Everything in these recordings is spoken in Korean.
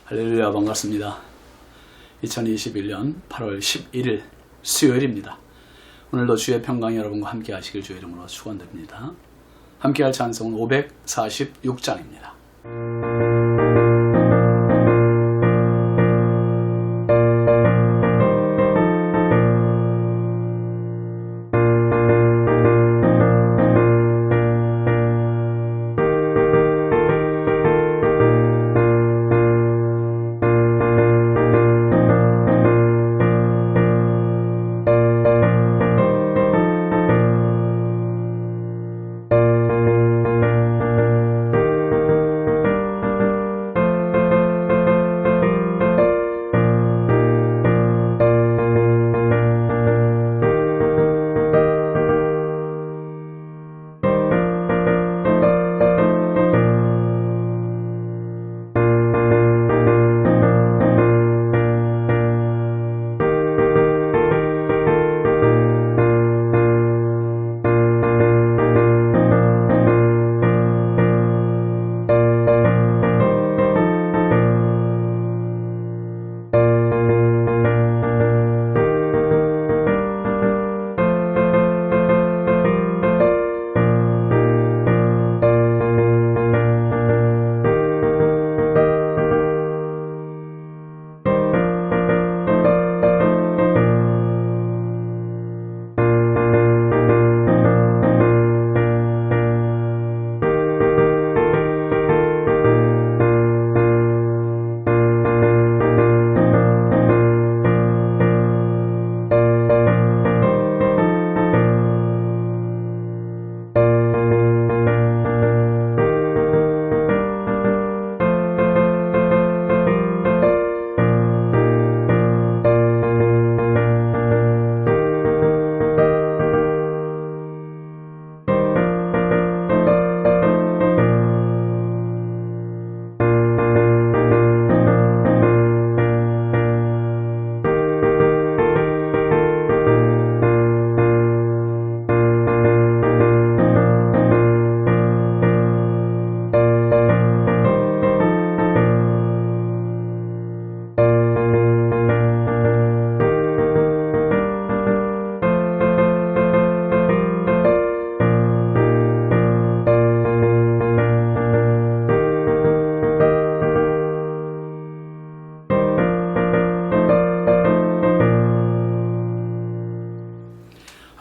할렐루야, 반갑습니다. 2021년 8월 11일 수요일입니다. 오늘도 주의 평강이 여러분과 함께 하시길 주의 이름으로 축원드립니다. 함께 할 찬송은 546장입니다.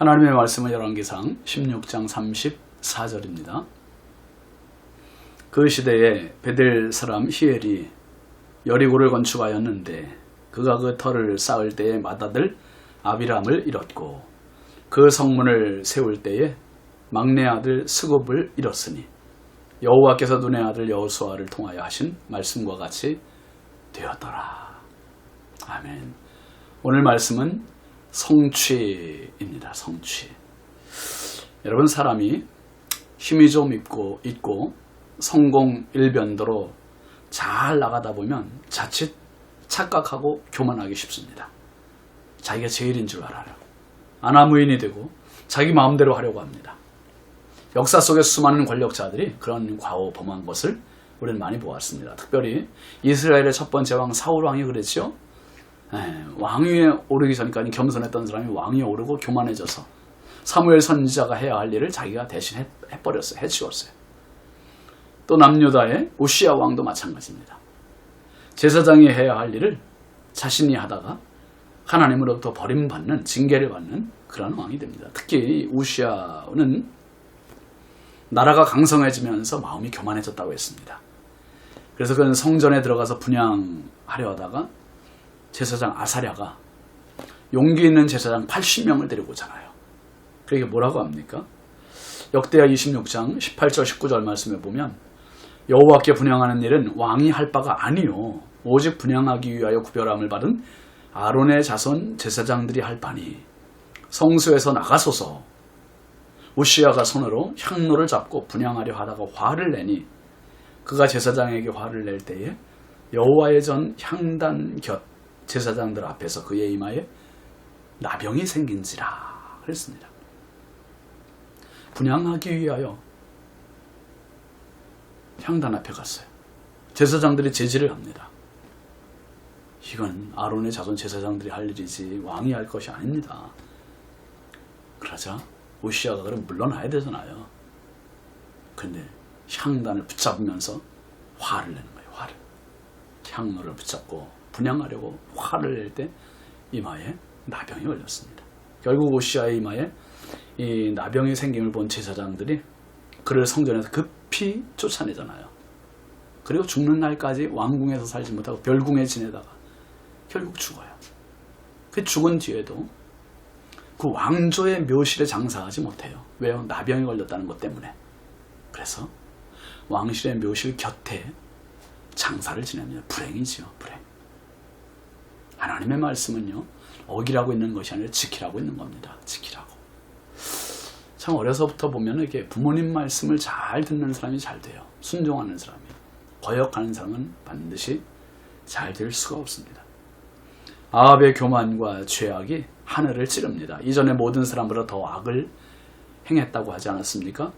하나님의 말씀은 열왕기상 16장 34절입니다. 그 시대에 베델 사람 히엘이 여리고를 건축하였는데 그가 그 터를 쌓을 때에 맏아들 아비람을 잃었고 그 성문을 세울 때에 막내 아들 스굽을 잃었으니 여호와께서 눈의 아들 여호수아를 통하여 하신 말씀과 같이 되었더라. 아멘. 오늘 말씀은 성취입니다. 성취. 여러분, 사람이 힘이 좀 있고 성공 일변도로 잘 나가다 보면 자칫 착각하고 교만하기 쉽습니다. 자기가 제일인 줄 알아요. 아나무인이 되고 자기 마음대로 하려고 합니다. 역사 속에 수많은 권력자들이 그런 과오범한 것을 우리는 많이 보았습니다. 특별히 이스라엘의 첫 번째 왕 사울 왕이 그랬죠. 왕위에 오르기 전까지 겸손했던 사람이 왕위에 오르고 교만해져서 사무엘 선지자가 해야 할 일을 자기가 대신 해버렸어요. 해치웠어요. 또 남유다의 우시야 왕도 마찬가지입니다. 제사장이 해야 할 일을 자신이 하다가 하나님으로부터 버림받는, 징계를 받는 그런 왕이 됩니다. 특히 우시야는 나라가 강성해지면서 마음이 교만해졌다고 했습니다. 그래서 그는 성전에 들어가서 분향하려 하다가 제사장 아사랴가 용기 있는 제사장 80명을 데리고 오잖아요. 그게 뭐라고 합니까? 역대하 26장 18절 19절 말씀에 보면 여호와께 분향하는 일은 왕이 할 바가 아니요 오직 분향하기 위하여 구별함을 받은 아론의 자손 제사장들이 할 바니 성소에서 나가소서. 우시야가 손으로 향로를 잡고 분향하려 하다가 화를 내니 그가 제사장에게 화를 낼 때에 여호와의 전 향단 곁 제사장들 앞에서 그의 이마에 나병이 생긴지라 그랬습니다. 분향하기 위하여 향단 앞에 갔어요. 제사장들이 제지를 합니다. 이건 아론의 자손 제사장들이 할 일이지 왕이 할 것이 아닙니다. 그러자 우시아가 그럼 물러나야 되잖아요. 근데 향단을 붙잡으면서 화를 내는 거예요. 화를. 향로를 붙잡고 분향하려고 화를 낼 때 이마에 나병이 걸렸습니다. 결국 우시아의 이마에 이 나병이 생김을 본 제사장들이 그를 성전에서 급히 쫓아내잖아요. 그리고 죽는 날까지 왕궁에서 살지 못하고 별궁에 지내다가 결국 죽어요. 그 죽은 뒤에도 그 왕조의 묘실에 장사하지 못해요. 왜요? 나병이 걸렸다는 것 때문에. 그래서 왕실의 묘실 곁에 장사를 지냅니다. 불행이지요. 불행. 하나님의 말씀은요, 어기라고 있는 것이 아니라 지키라고 있는 겁니다. 지키라고. 참 어려서부터 보면 이렇게 부모님 말씀을 잘 듣는 사람이 잘 돼요. 순종하는 사람이. 거역하는 사람은 반드시 잘 될 수가 없습니다. 아합의 교만과 죄악이 하늘을 찌릅니다. 이전에 모든 사람보다 더 악을 행했다고 하지 않았습니까?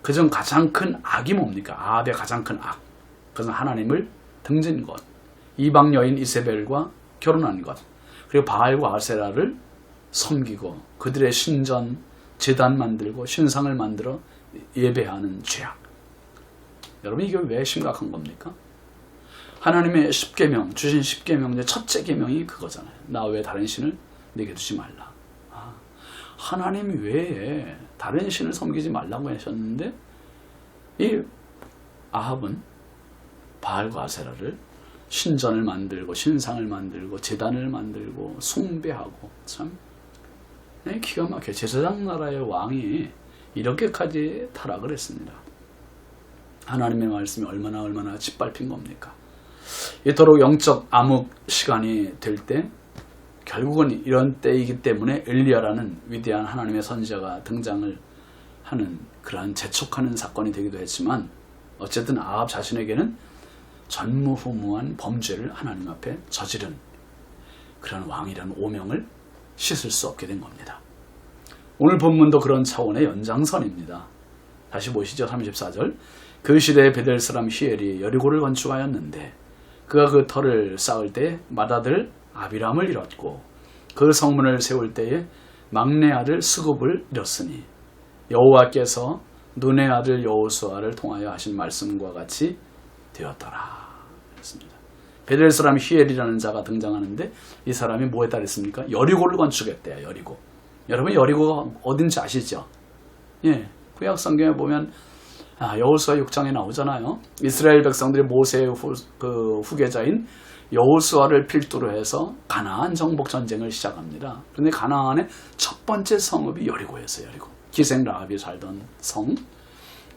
그중 가장 큰 악이 뭡니까? 아합의 가장 큰 악. 그것은 하나님을 등진 것. 이방 여인 이세벨과 결혼한 것. 그리고 바알과 아세라를 섬기고 그들의 신전, 제단 만들고 신상을 만들어 예배하는 죄악. 여러분 이게 왜 심각한 겁니까? 하나님의 10계명, 주신 10계명 중 첫째 계명이 그거잖아요. 나 외에 다른 신을 내게 두지 말라. 하나님 외에 다른 신을 섬기지 말라고 하셨는데 이 아합은 바알과 아세라를 신전을 만들고 신상을 만들고 제단을 만들고 숭배하고 참 기가 막혀. 제사장 나라의 왕이 이렇게까지 타락을 했습니다. 하나님의 말씀이 얼마나 짓밟힌 겁니까? 이토록 영적 암흑 시간이 될 때 결국은 이런 때이기 때문에 엘리야라는 위대한 하나님의 선지자가 등장을 하는 그러한 재촉하는 사건이 되기도 했지만 어쨌든 아합 자신에게는 전무후무한 범죄를 하나님 앞에 저지른 그런 왕이라는 오명을 씻을 수 없게 된 겁니다. 오늘 본문도 그런 차원의 연장선입니다. 다시 보시죠. 34절. 그 시대에 베델 사람 히엘이 여리고를 건축하였는데 그가 그 터를 쌓을 때 맏아들 아비람을 잃었고 그 성문을 세울 때에 막내 아들 스굽을 잃었으니 여호와께서 눈의 아들 여호수아를 통하여 하신 말씀과 같이 되었더라. 그렇습니다. 베델 사람 히엘이라는 자가 등장하는데 이 사람이 뭐에 따랐습니까? 여리고를 건축했대요. 여리고. 여러분 여리고가 어딘지 아시죠? 예, 구약 성경에 보면 여호수아 6장에 나오잖아요. 이스라엘 백성들이 모세의 후계자인 여호수아를 필두로 해서 가나안 정복 전쟁을 시작합니다. 그런데 가나안의 첫 번째 성읍이 여리고였어요. 여리고. 기생 라합이 살던 성.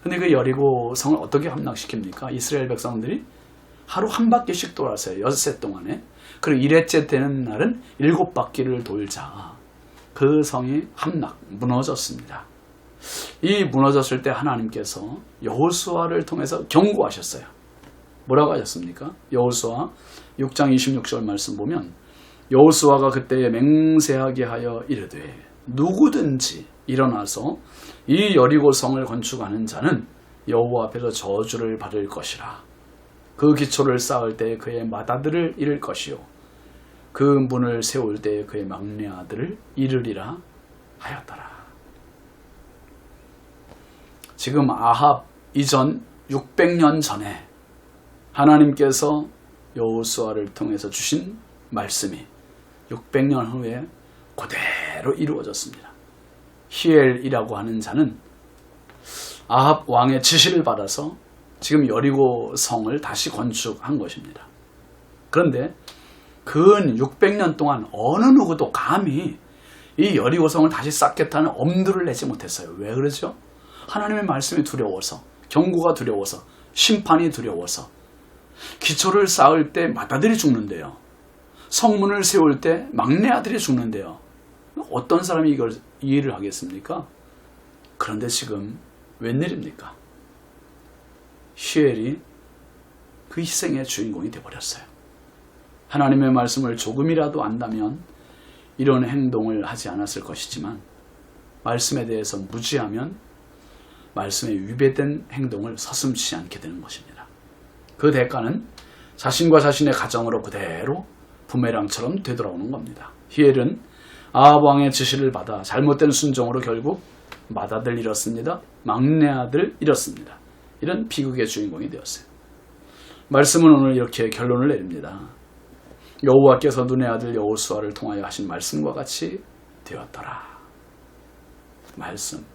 근데 그 여리고 성을 어떻게 함락시킵니까? 이스라엘 백성들이 하루 한 바퀴씩 돌았어요. 6세 동안에. 그리고 1회째 되는 날은 7바퀴를 돌자 그 성이 함락, 무너졌습니다. 이 무너졌을 때 하나님께서 여호수아를 통해서 경고하셨어요. 뭐라고 하셨습니까? 여호수아 6장 26절 말씀 보면 여호수아가 그때 맹세하게 하여 이르되 누구든지 일어나서 이 여리고 성을 건축하는 자는 여호와 앞에서 저주를 받을 것이라. 그 기초를 쌓을 때 그의 맏아들을 잃을 것이요 그 문을 세울 때 그의 막내 아들을 잃으리라 하였더라. 지금 아합 이전 600년 전에 하나님께서 여호수아를 통해서 주신 말씀이 600년 후에 그대로 이루어졌습니다. 히엘이라고 하는 자는 아합 왕의 지시를 받아서 지금 여리고 성을 다시 건축한 것입니다. 그런데 근 600년 동안 어느 누구도 감히 이 여리고 성을 다시 쌓겠다는 엄두를 내지 못했어요. 왜 그러죠? 하나님의 말씀이 두려워서, 경고가 두려워서, 심판이 두려워서. 기초를 쌓을 때 맏아들이 죽는데요. 성문을 세울 때 막내 아들이 죽는데요. 어떤 사람이 이걸 이해를 하겠습니까? 그런데 지금 웬일입니까? 히엘이 그 희생의 주인공이 되어버렸어요. 하나님의 말씀을 조금이라도 안다면 이런 행동을 하지 않았을 것이지만 말씀에 대해서 무지하면 말씀에 위배된 행동을 서슴지 않게 되는 것입니다. 그 대가는 자신과 자신의 가정으로 그대로 부메랑처럼 되돌아오는 겁니다. 히엘은 아합 왕의 지시를 받아 잘못된 순종으로 결국 맏아들 잃었습니다. 막내 아들 잃었습니다. 이런 비극의 주인공이 되었어요. 말씀은 오늘 이렇게 결론을 내립니다. 여호와께서 눈의 아들 여호수아를 통하여 하신 말씀과 같이 되었더라. 말씀,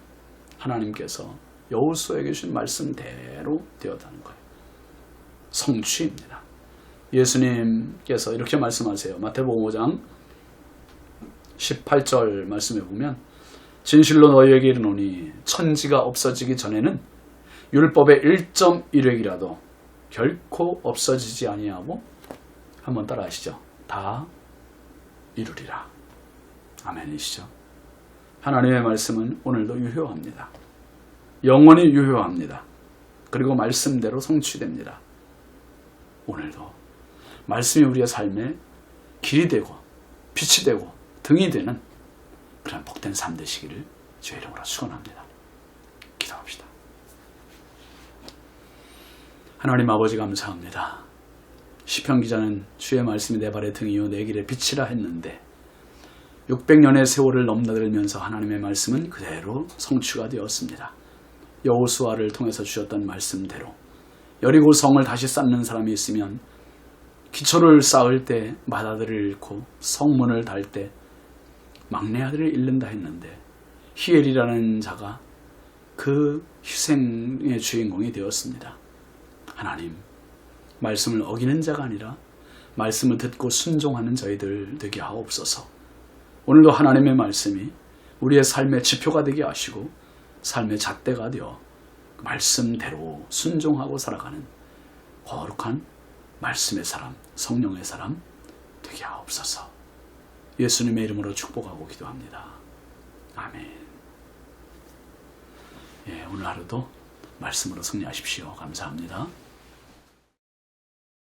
하나님께서 여호수아에게 주신 말씀대로 되었다는 거예요. 성취입니다. 예수님께서 이렇게 말씀하세요. 마태복음 5장 18절 말씀에 보면 진실로 너희에게 이르노니 천지가 없어지기 전에는 율법의 1.1획이라도 결코 없어지지 아니하고, 한번 따라 하시죠. 다 이루리라. 아멘이시죠. 하나님의 말씀은 오늘도 유효합니다. 영원히 유효합니다. 그리고 말씀대로 성취됩니다. 오늘도 말씀이 우리의 삶에 길이 되고 빛이 되고 등이 되는 그런 복된 삶 되시기를 주의 이름으로 축원합니다. 기도합시다. 하나님 아버지 감사합니다. 시편 기자는 주의 말씀이 내 발의 등이요 내 길의 빛이라 했는데 600년의 세월을 넘나들면서 하나님의 말씀은 그대로 성취가 되었습니다. 여호수아를 통해서 주셨던 말씀대로 여리고 성을 다시 쌓는 사람이 있으면 기초를 쌓을 때 맏아들을 잃고 성문을 달 때 막내 아들을 잃는다 했는데 히엘이라는 자가 그 희생의 주인공이 되었습니다. 하나님, 말씀을 어기는 자가 아니라 말씀을 듣고 순종하는 저희들 되게 하옵소서. 오늘도 하나님의 말씀이 우리의 삶의 지표가 되게 하시고 삶의 잣대가 되어 말씀대로 순종하고 살아가는 거룩한 말씀의 사람, 성령의 사람 되게 하옵소서. 예수님의 이름으로 축복하고 기도합니다. 아멘. 오늘 하루도 말씀으로 승리하십시오. 감사합니다.